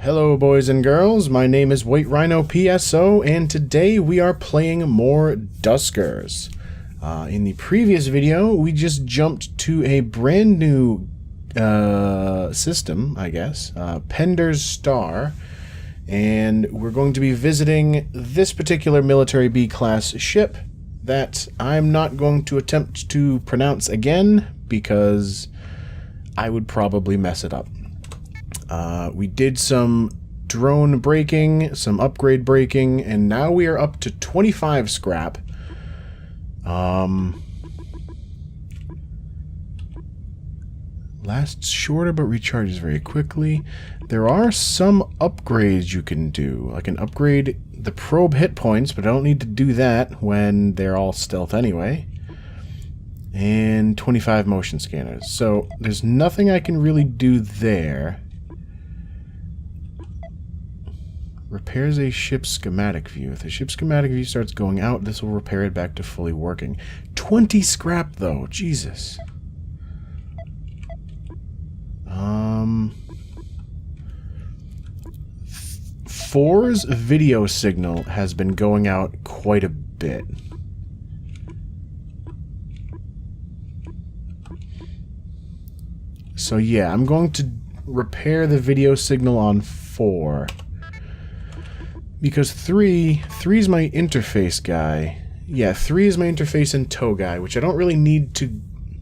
Hello boys and girls, my name is White Rhino PSO, and today we are playing more Duskers. In the previous video, we just jumped to a brand new system, I guess, Pender's Star, and we're going to be visiting this particular military B-class ship that I'm not going to attempt to pronounce again, because I would probably mess it up. We did some drone breaking, some upgrade breaking, and now we are up to 25 scrap. Lasts shorter but recharges very quickly. There are some upgrades you can do. I can upgrade the probe hit points, but I don't need to do that when they're all stealth anyway. And 25 motion scanners. So there's nothing I can really do there. Repairs a ship's schematic view. If the ship's schematic view starts going out, this will repair it back to fully working. 20 scrap, though. Jesus. Four's video signal has been going out quite a bit. So yeah, I'm going to repair the video signal on 4. Because 3's my interface guy. Yeah, 3 is my interface and tow guy, which I don't really need to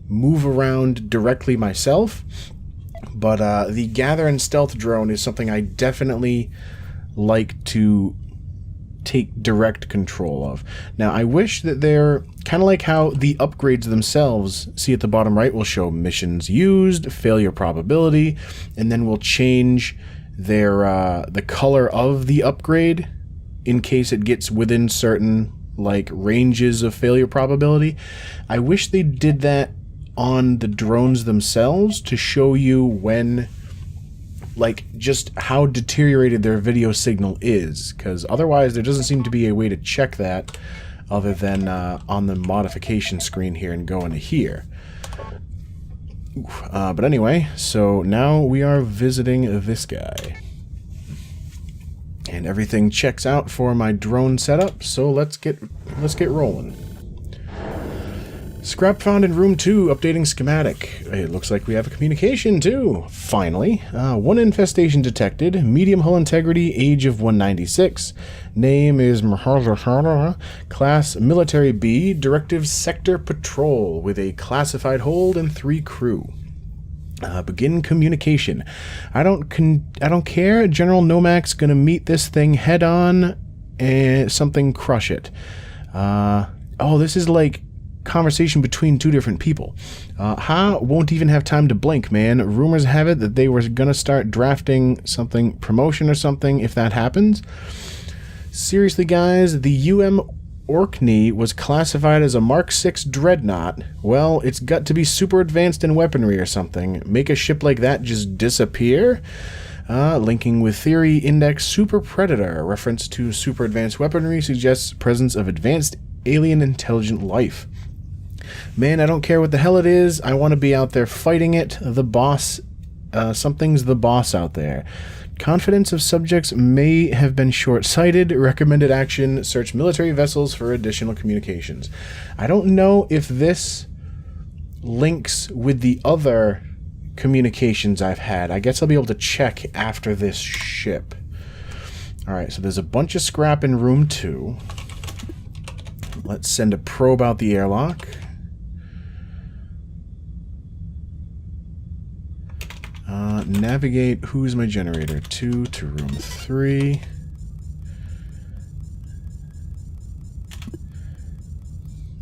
move around directly myself. But the gather and stealth drone is something I definitely like to take direct control of. Now, I wish that they're kind of like how the upgrades themselves, see at the bottom right, will show missions used, failure probability, and then we'll change their the color of the upgrade in case it gets within certain like ranges of failure probability. I wish they did that on the drones themselves to show you when, like, just how deteriorated their video signal is, because otherwise there doesn't seem to be a way to check that other than on the modification screen here and go into here. But anyway, so now we are visiting this guy. And everything checks out for my drone setup, so let's get rolling. Scrap found in room 2, updating schematic. It looks like we have a communication too. Finally. One infestation detected, medium hull integrity, age of 196. Name is class military B, directive sector patrol with a classified hold and 3 crew. Begin communication. I don't care. General Nomak's gonna meet this thing head on and something crush it. Oh, this is like conversation between 2 different people. Ha won't even have time to blink, man. Rumors have it that they were gonna start drafting something, promotion or something, if that happens. Seriously, guys, the UM Orkney was classified as a Mark 6 dreadnought. Well, it's got to be super advanced in weaponry or something. Make a ship like that just disappear? Linking with theory index super predator. Reference to super advanced weaponry suggests presence of advanced alien intelligent life. Man, I don't care what the hell it is. I want to be out there fighting it. The boss, something's the boss out there. Confidence of subjects may have been short-sighted. Recommended action, search military vessels for additional communications. I don't know if this links with the other communications I've had. I guess I'll be able to check after this ship. Alright, so there's a bunch of scrap in room 2. Let's send a probe out the airlock. Navigate, who's my generator? 2 to room 3.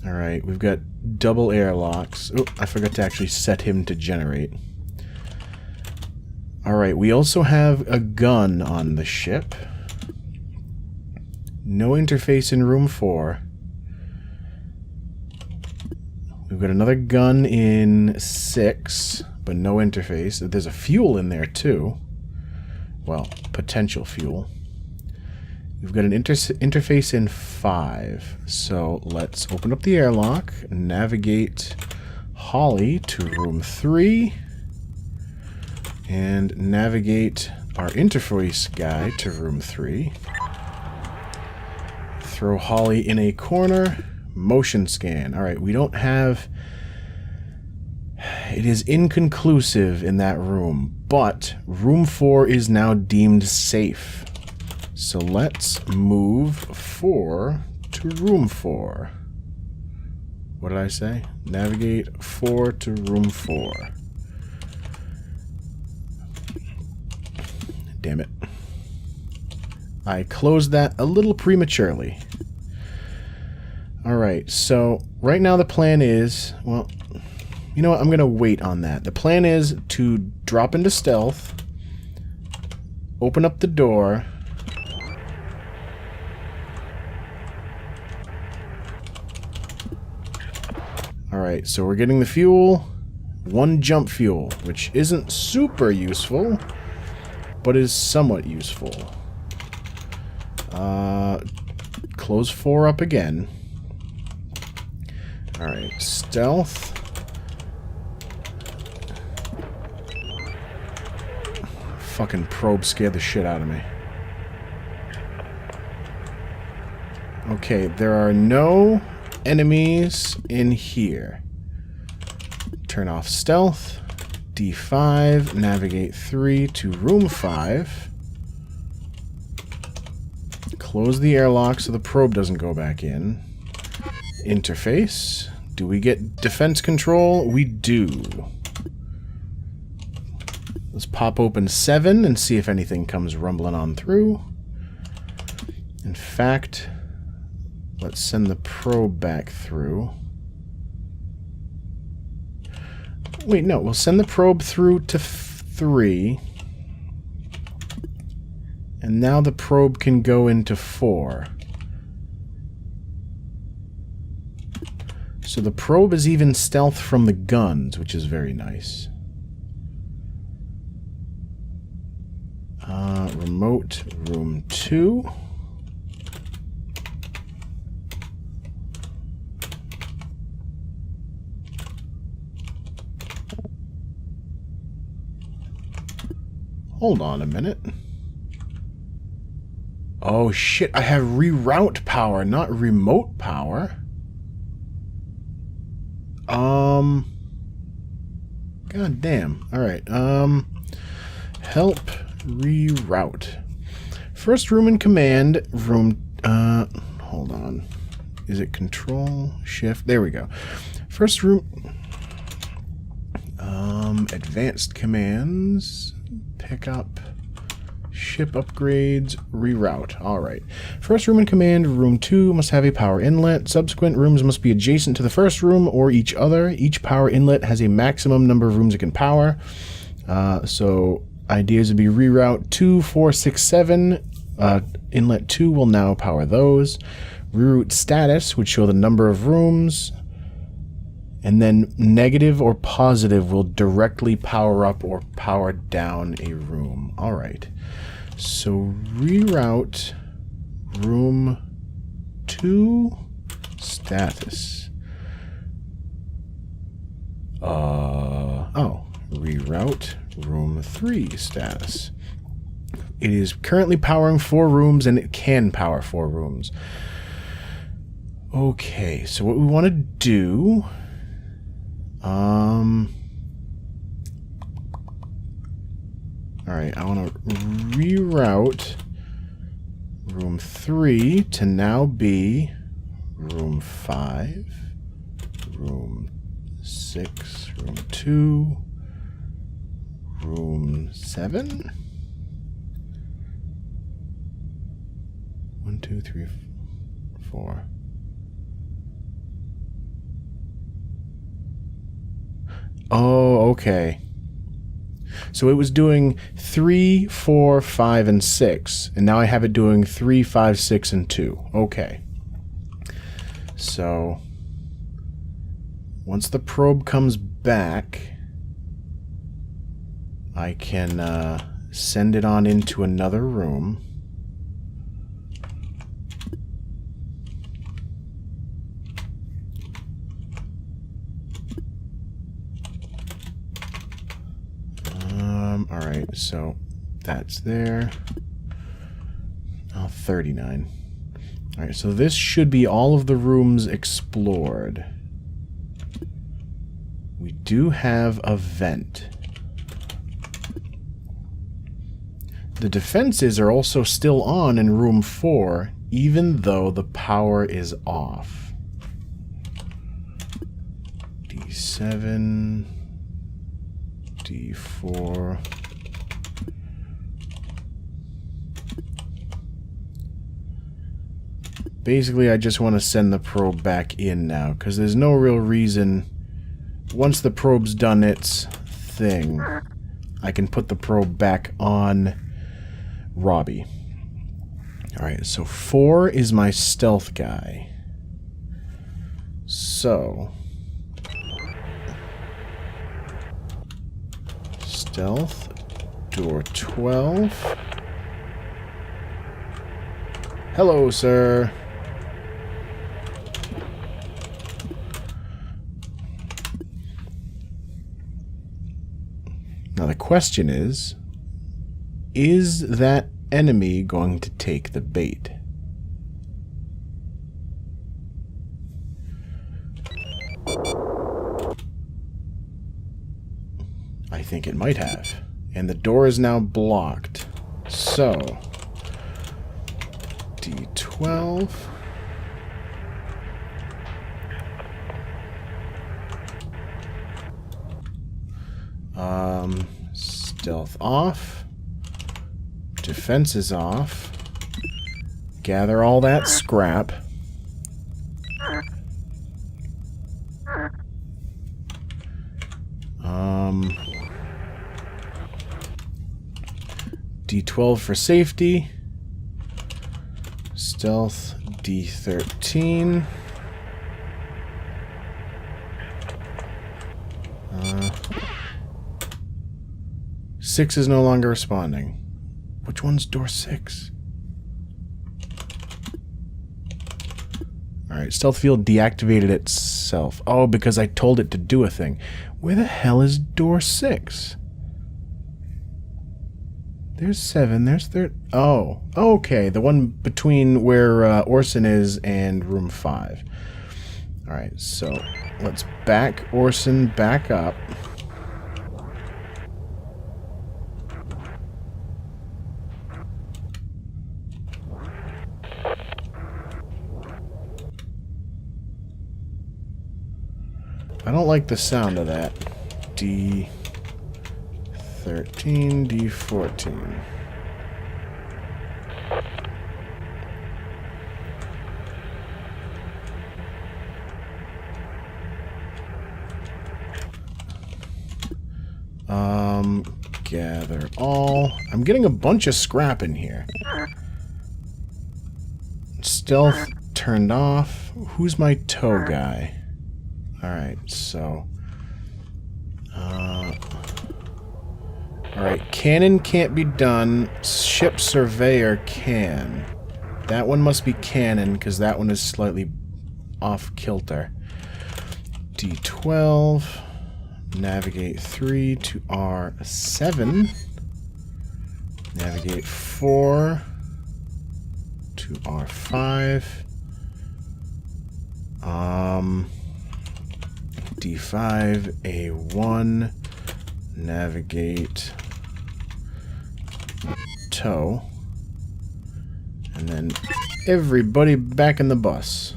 Alright, we've got double airlocks. Oh, I forgot to actually set him to generate. Alright, we also have a gun on the ship. No interface in room 4. We've got another gun in 6, but no interface. There's a fuel in there too. Well, potential fuel. We've got an interface in 5. So let's open up the airlock, navigate Holly to room 3, and navigate our interface guy to room 3. Throw Holly in a corner. Motion scan. Alright, we don't have... It is inconclusive in that room, but room 4 is now deemed safe. So let's move 4 to room 4. What did I say? Navigate 4 to room 4. Damn it. I closed that a little prematurely. Alright, so right now the plan is... Well, you know what? I'm going to wait on that. The plan is to drop into stealth, open up the door... Alright, so we're getting the fuel. 1 jump fuel, which isn't super useful, but is somewhat useful. Close 4 up again. Alright, stealth. Fucking probe scared the shit out of me. Okay, there are no enemies in here. Turn off stealth. D5. Navigate 3 to room 5. Close the airlock so the probe doesn't go back in. Interface. Do we get defense control? We do. Let's pop open 7 and see if anything comes rumbling on through. In fact... Let's send the probe back through. Wait, no. We'll send the probe through to 3. And now the probe can go into 4. So the probe is even stealth from the guns, which is very nice. Remote room 2. Hold on a minute. Oh shit, I have reroute power, not remote power. God damn. Alright, help reroute. First room in command, room, hold on. Is it control, shift? There we go. First room, advanced commands, pick up, ship upgrades, reroute. Alright. First room in command, room 2 must have a power inlet. Subsequent rooms must be adjacent to the first room or each other. Each power inlet has a maximum number of rooms it can power. So ideas would be reroute 2, 4, 6, 7. Inlet 2 will now power those. Reroute status would show the number of rooms. And then negative or positive will directly power up or power down a room. Alright. So reroute room 2 status. Reroute room 3 status. It is currently powering 4 rooms and it can power 4 rooms. Okay, so what we want to do... Alright, I want to reroute room 3 to now be room 5, room 6, room 2, room 7. 1, 2, 3, 4. Oh, okay. So it was doing 3, 4, 5, and 6. And now I have it doing 3, 5, 6, and 2. Okay. So once the probe comes back, I can send it on into another room. Alright, so That's there. Oh, 39. Alright, so this should be all of the rooms explored. We do have a vent. The defenses are also still on in room 4, even though the power is off. D7, D4. Basically, I just want to send the probe back in now, because there's no real reason. Once the probe's done its thing, I can put the probe back on Robbie. Alright, so 4 is my stealth guy. So, stealth, door 12. Hello, sir. Now the question is that enemy going to take the bait? I think it might have. And the door is now blocked. So, D12. Stealth off. Defense is off. Gather all that scrap. D12 for safety. Stealth, D13. 6 is no longer responding. Which one's door 6? Alright, stealth field deactivated itself. Oh, because I told it to do a thing. Where the hell is door 6? There's 7, there's 3. Oh, okay. The one between where Orson is and room 5. Alright, so let's back Orson back up. I don't like the sound of that. D13, D14. Gather all. I'm getting a bunch of scrap in here. Stealth turned off. Who's my tow guy? Alright, so... Alright, cannon can't be done. Ship surveyor can. That one must be cannon, because that one is slightly off kilter. D12. Navigate 3 to R7. Navigate 4 to R5. D5, A1, navigate, tow, and then everybody back in the bus.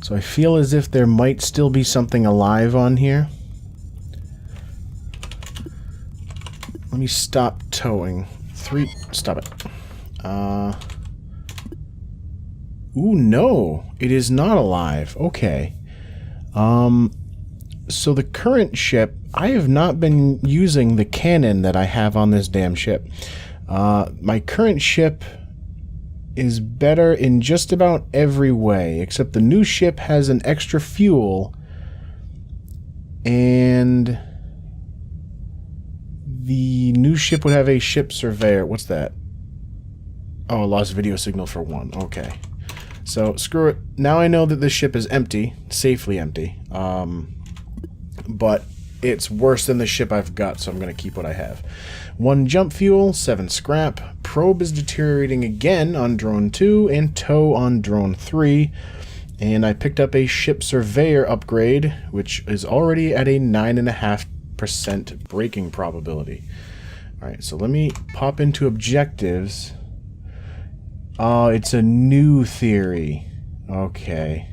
So I feel as if there might still be something alive on here. Let me stop towing. 3, stop it. Ooh, no, it is not alive. Okay. So the current ship, I have not been using the cannon that I have on this damn ship. My current ship is better in just about every way, except the new ship has an extra fuel, and the new ship would have a ship surveyor. What's that? Oh, I lost video signal for 1. Okay. So, screw it. Now I know that this ship is empty. Safely empty. But it's worse than the ship I've got, so I'm going to keep what I have. 1 jump fuel, 7 scrap. Probe is deteriorating again on drone 2, and tow on drone 3. And I picked up a ship surveyor upgrade, which is already at a 9.5% breaking probability. Alright, so let me pop into objectives. Oh, it's a new theory. Okay.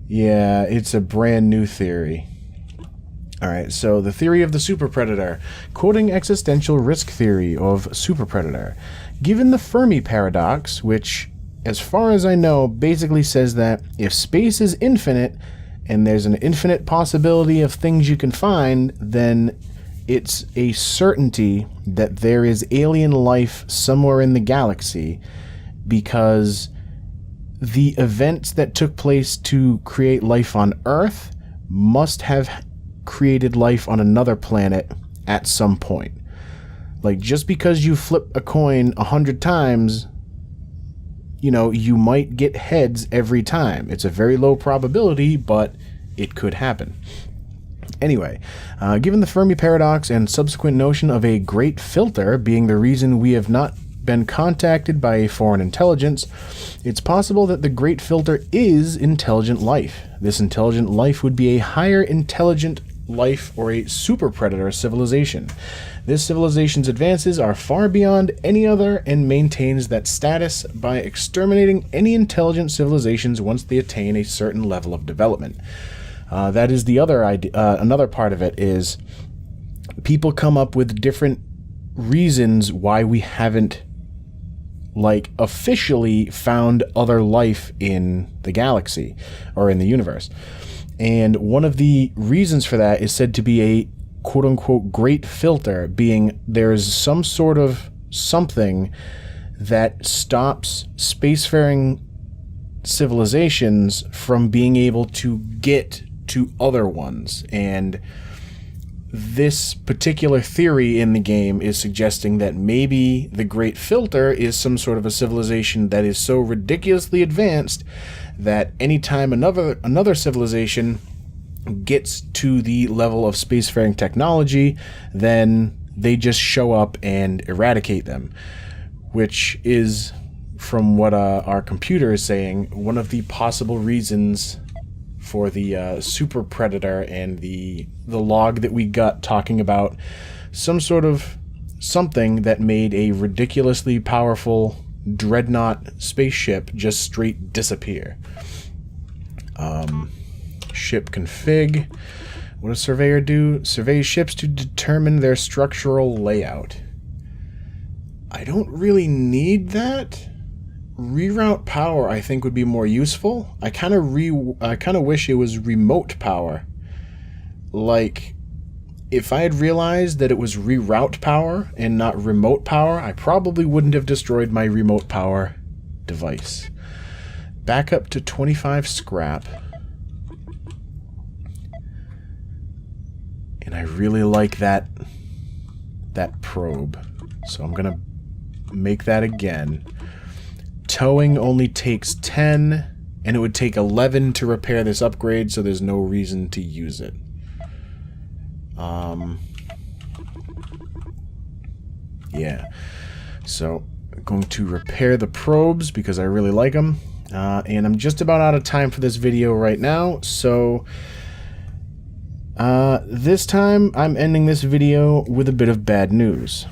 Yeah, it's a brand new theory. Alright, so the theory of the Super Predator. Quoting existential risk theory of Super Predator. Given the Fermi paradox, which, as far as I know, basically says that if space is infinite, and there's an infinite possibility of things you can find, then it's a certainty that there is alien life somewhere in the galaxy, because the events that took place to create life on Earth must have created life on another planet at some point. Like, just because you flip a coin 100 times, you know, you might get heads every time. It's a very low probability, but it could happen. Anyway, given the Fermi paradox and subsequent notion of a great filter being the reason we have not been contacted by a foreign intelligence, it's possible that the great filter is intelligent life. This intelligent life would be a higher intelligent life or a super predator civilization. This civilization's advances are far beyond any other and maintains that status by exterminating any intelligent civilizations once they attain a certain level of development. That is the other idea. Another part of it is people come up with different reasons why we haven't, like, officially found other life in the galaxy or in the universe. And one of the reasons for that is said to be a quote-unquote great filter, being there's some sort of something that stops spacefaring civilizations from being able to get to other ones. And this particular theory in the game is suggesting that maybe the Great Filter is some sort of a civilization that is so ridiculously advanced that anytime another civilization gets to the level of spacefaring technology, then they just show up and eradicate them, which is, from what our computer is saying, one of the possible reasons for the Super Predator and the log that we got talking about some sort of something that made a ridiculously powerful dreadnought spaceship just straight disappear. Ship config. What does surveyor do? Survey ships to determine their structural layout. I don't really need that. Reroute power, I think, would be more useful. I kind of wish it was remote power. Like, if I had realized that it was reroute power and not remote power, I probably wouldn't have destroyed my remote power device. Back up to 25 scrap. And I really like that probe. So I'm gonna make that again. Towing only takes 10, and it would take 11 to repair this upgrade, so there's no reason to use it. Yeah. So I'm going to repair the probes because I really like them. And I'm just about out of time for this video right now, so this time I'm ending this video with a bit of bad news.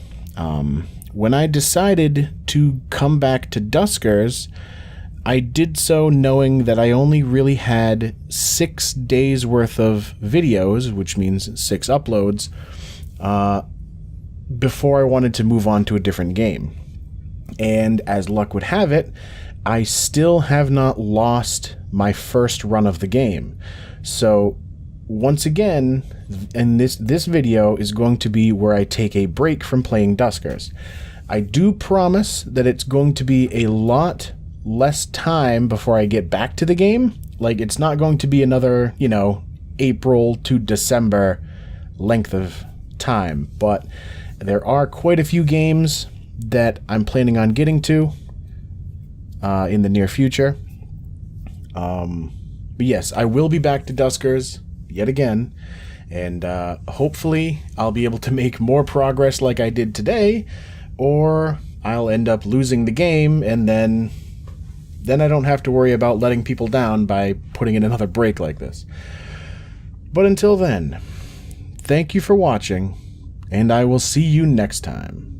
When I decided to come back to Duskers, I did so knowing that I only really had 6 days worth of videos, which means 6 uploads, before I wanted to move on to a different game. And as luck would have it, I still have not lost my first run of the game. So once again, and this video is going to be where I take a break from playing Duskers. I do promise that it's going to be a lot less time before I get back to the game. Like, it's not going to be another, you know, April to December length of time, but there are quite a few games that I'm planning on getting to in the near future. But yes, I will be back to Duskers yet again, and hopefully I'll be able to make more progress like I did today, or I'll end up losing the game, and then I don't have to worry about letting people down by putting in another break like this. But until then, thank you for watching, and I will see you next time.